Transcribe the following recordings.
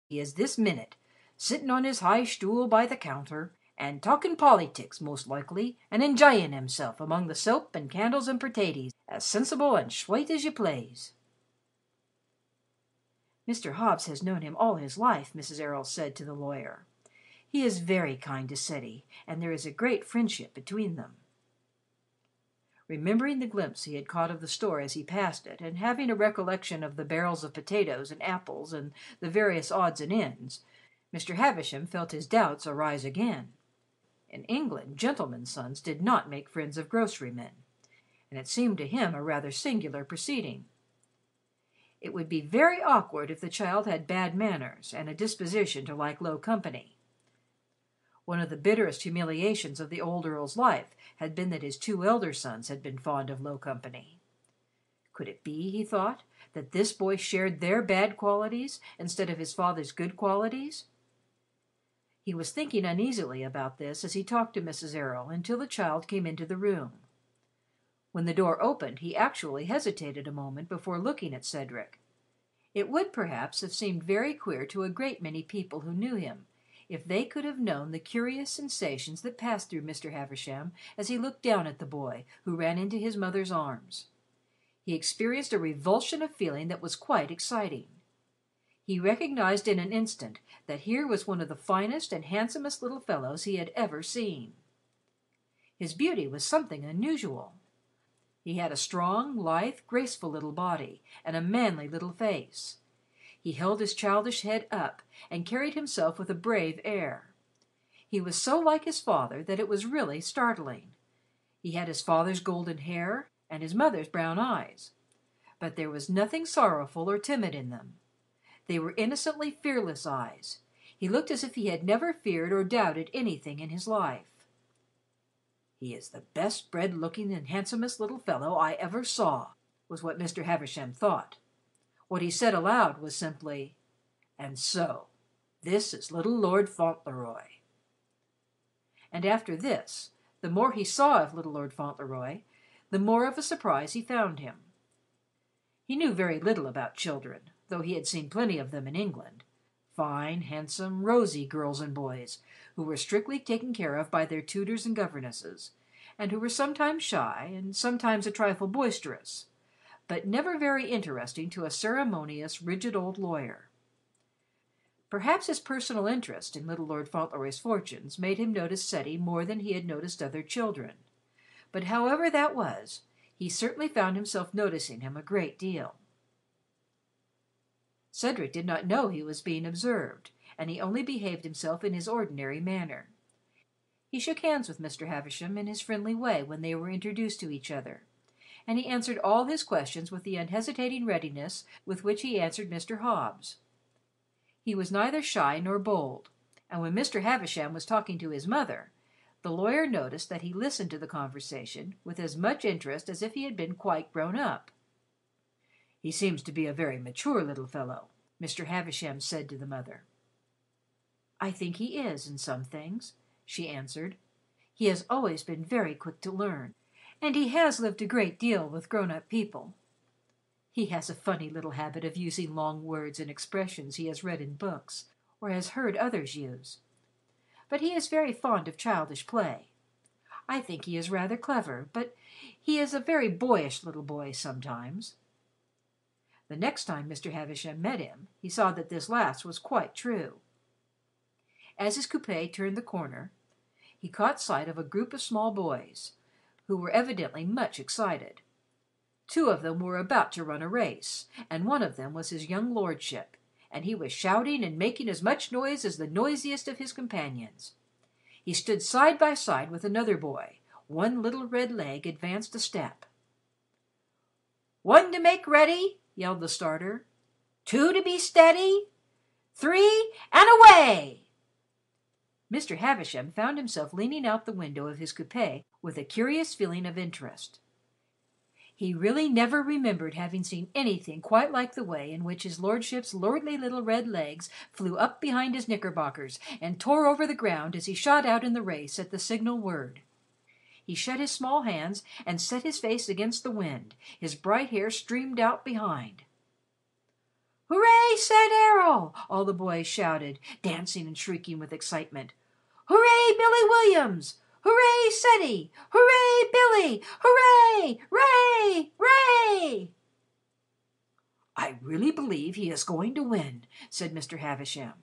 he is this minute, sittin' on his high stool by the counter, and talkin' polytics, most likely, and enj'yin' himself among the soap and candles and pertaties, as sensible and shwate as you plaze." "Mr. Hobbs has known him all his life," Mrs. Errol said to the lawyer. "He is very kind to Ceddie, and there is a great friendship between them." Remembering the glimpse he had caught of the store as he passed it, and having a recollection of the barrels of potatoes and apples and the various odds and ends, Mr. Havisham felt his doubts arise again. In England, gentlemen's sons did not make friends of grocerymen, and it seemed to him a rather singular proceeding. It would be very awkward if the child had bad manners and a disposition to like low company. One of the bitterest humiliations of the old Earl's life had been that his two elder sons had been fond of low company. Could it be, he thought, that this boy shared their bad qualities instead of his father's good qualities? He was thinking uneasily about this as he talked to Mrs. Errol until the child came into the room. When the door opened, he actually hesitated a moment before looking at Cedric. It would perhaps have seemed very queer to a great many people who knew him, if they could have known the curious sensations that passed through Mr. Havisham as he looked down at the boy who ran into his mother's arms. He experienced a revulsion of feeling that was quite exciting. He recognized in an instant that here was one of the finest and handsomest little fellows he had ever seen. His beauty was something unusual. He had a strong, lithe, graceful little body and a manly little face. He held his childish head up and carried himself with a brave air. He was so like his father that it was really startling. He had his father's golden hair and his mother's brown eyes, but there was nothing sorrowful or timid in them. They were innocently fearless eyes. He looked as if he had never feared or doubted anything in his life. "He is the best bred looking and handsomest little fellow I ever saw," was what Mr. Havisham thought. What he said aloud was simply, "And so this is little Lord Fauntleroy." And after this, the more he saw of little Lord Fauntleroy, the more of a surprise he found him. He knew very little about children, though he had seen plenty of them in England, fine, handsome, rosy girls and boys who were strictly taken care of by their tutors and governesses, and who were sometimes shy and sometimes a trifle boisterous, but never very interesting to a ceremonious, rigid old lawyer. Perhaps his personal interest in little Lord Fauntleroy's fortunes made him notice Ceddie more than he had noticed other children, but however that was, he certainly found himself noticing him a great deal. Cedric did not know he was being observed, and he only behaved himself in his ordinary manner. He shook hands with Mr. Havisham in his friendly way when they were introduced to each other, and he answered all his questions with the unhesitating readiness with which he answered Mr. Hobbs. He was neither shy nor bold, and when Mr. Havisham was talking to his mother, the lawyer noticed that he listened to the conversation with as much interest as if he had been quite grown up. "He seems to be a very mature little fellow," Mr. Havisham said to the mother. "I think he is, in some things," she answered. "He has always been very quick to learn, and he has lived a great deal with grown-up people. He has a funny little habit of using long words and expressions he has read in books, or has heard others use. But he is very fond of childish play. I think he is rather clever, but he is a very boyish little boy sometimes." The next time Mr. Havisham met him, he saw that this last was quite true. As his coupe turned the corner, he caught sight of a group of small boys, who were evidently much excited. Two of them were about to run a race, and one of them was his young lordship, and he was shouting and making as much noise as the noisiest of his companions. He stood side by side with another boy, one little red leg advanced a step. "One to make ready!" yelled the starter. "Two to be steady! Three, and away!" Mr. Havisham found himself leaning out the window of his coupe with a curious feeling of interest. He really never remembered having seen anything quite like the way in which his lordship's lordly little red legs flew up behind his knickerbockers and tore over the ground as he shot out in the race at the signal word. He shut his small hands and set his face against the wind. His bright hair streamed out behind. "Hooray, said Errol!" all the boys shouted, dancing and shrieking with excitement. "Hooray, Billy Williams! Hooray, Ceddie! Hooray, Billy! Hooray! Ray! Ray!" "I really believe he is going to win," said Mr. Havisham.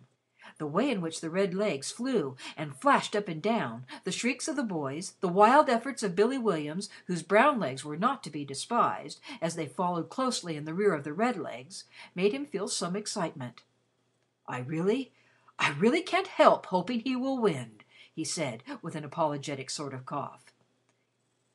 The way in which the red legs flew and flashed up and down, the shrieks of the boys, the wild efforts of Billy Williams, whose brown legs were not to be despised, as they followed closely in the rear of the red legs, made him feel some excitement. I really can't help hoping he will win," he said, with an apologetic sort of cough.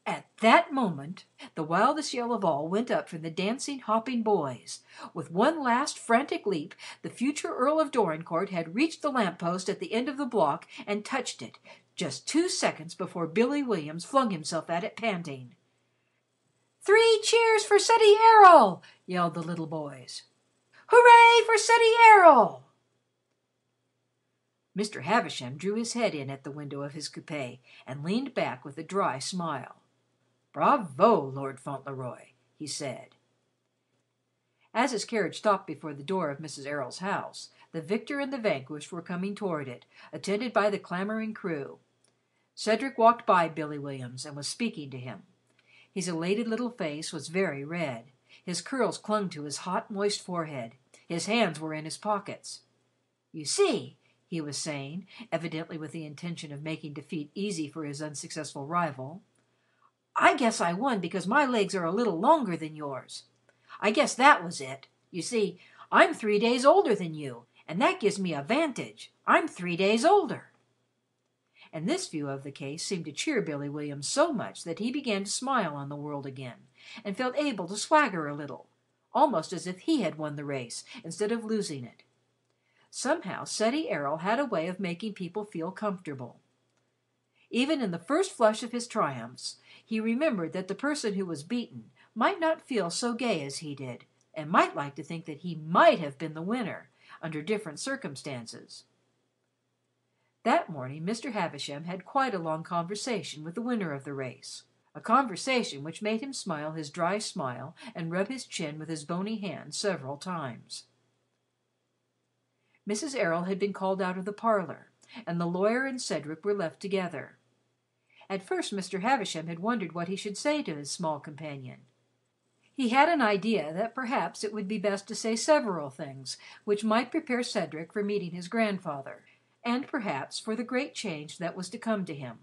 At that moment, the wildest yell of all went up from the dancing, hopping boys. With one last frantic leap, the future Earl of Dorincourt had reached the lamp post at the end of the block and touched it, just 2 seconds before Billy Williams flung himself at it, panting. "3 cheers for Ceddie Errol!" yelled the little boys. "Hooray for Ceddie Errol!" Mr. Havisham drew his head in at the window of his coupe and leaned back with a dry smile. "Bravo, Lord Fauntleroy!" he said. As his carriage stopped before the door of Mrs. Errol's house, the victor and the vanquished were coming toward it, attended by the clamoring crew. Cedric walked by Billy Williams and was speaking to him. His elated little face was very red. His curls clung to his hot, moist forehead. His hands were in his pockets. "You see," he was saying, evidently with the intention of making defeat easy for his unsuccessful rival, "I guess I won because my legs are a little longer than yours. I guess that was it. You see, I'm 3 days older than you, and that gives me a 'vantage. I'm 3 days older." And this view of the case seemed to cheer Billy Williams so much that he began to smile on the world again, and felt able to swagger a little, almost as if he had won the race instead of losing it. Somehow Ceddie Errol had a way of making people feel comfortable. Even in the first flush of his triumphs, he remembered that the person who was beaten might not feel so gay as he did, and might like to think that he might have been the winner, under different circumstances. That morning Mr. Havisham had quite a long conversation with the winner of the race, a conversation which made him smile his dry smile and rub his chin with his bony hand several times. Mrs. Errol had been called out of the parlor, and the lawyer and Cedric were left together. At first Mr. Havisham had wondered what he should say to his small companion. He had an idea that perhaps it would be best to say several things which might prepare Cedric for meeting his grandfather, and perhaps for the great change that was to come to him.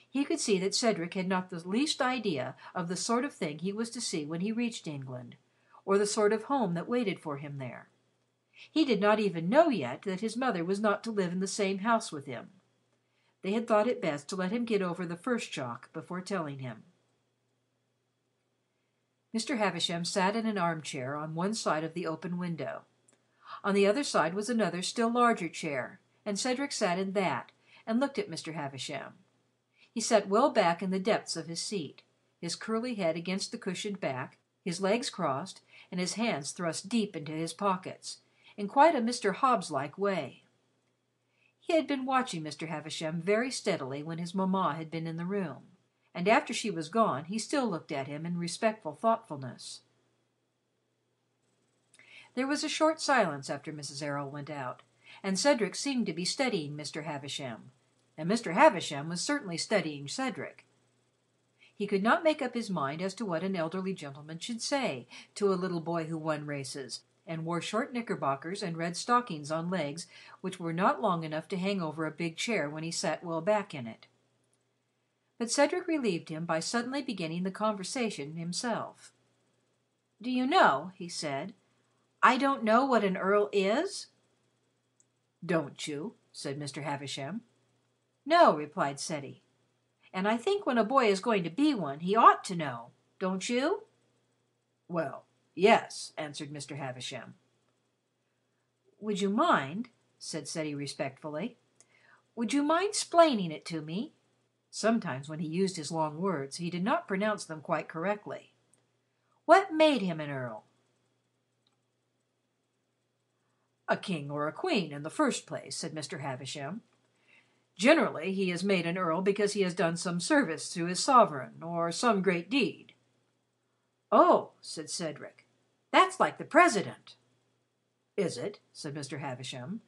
He could see that Cedric had not the least idea of the sort of thing he was to see when he reached England, or the sort of home that waited for him there. He did not even know yet that his mother was not to live in the same house with him. They had thought it best to let him get over the first shock before telling him. Mr. Havisham sat in an armchair on one side of the open window. On the other side was another still larger chair, and Cedric sat in that and looked at Mr. Havisham. He sat well back in the depths of his seat, his curly head against the cushioned back, his legs crossed, and his hands thrust deep into his pockets, in quite a Mr. Hobbs-like way. He had been watching Mr. Havisham very steadily when his mamma had been in the room, and after she was gone he still looked at him in respectful thoughtfulness. There was a short silence after Mrs. Errol went out, and Cedric seemed to be studying Mr. Havisham, and Mr. Havisham was certainly studying Cedric. He could not make up his mind as to what an elderly gentleman should say to a little boy who won races, and wore short knickerbockers and red stockings on legs which were not long enough to hang over a big chair when he sat well back in it. But Cedric relieved him by suddenly beginning the conversation himself. "Do you know," he said, "I don't know what an earl is?" "Don't you?" said Mr. Havisham. "No," replied Ceddie. "And I think when a boy is going to be one, he ought to know. Don't you?" "Well, yes," answered Mr. Havisham. "Would you mind," said Ceddie respectfully, "would you mind 'splaining it to me?" Sometimes when he used his long words, he did not pronounce them quite correctly. "What made him an earl?" "A king or a queen, in the first place," said Mr. Havisham. "Generally, he is made an earl because he has done some service to his sovereign, or some great deed." "Oh," said Cedric, "that's like the President." "Is it?" said Mr. Havisham.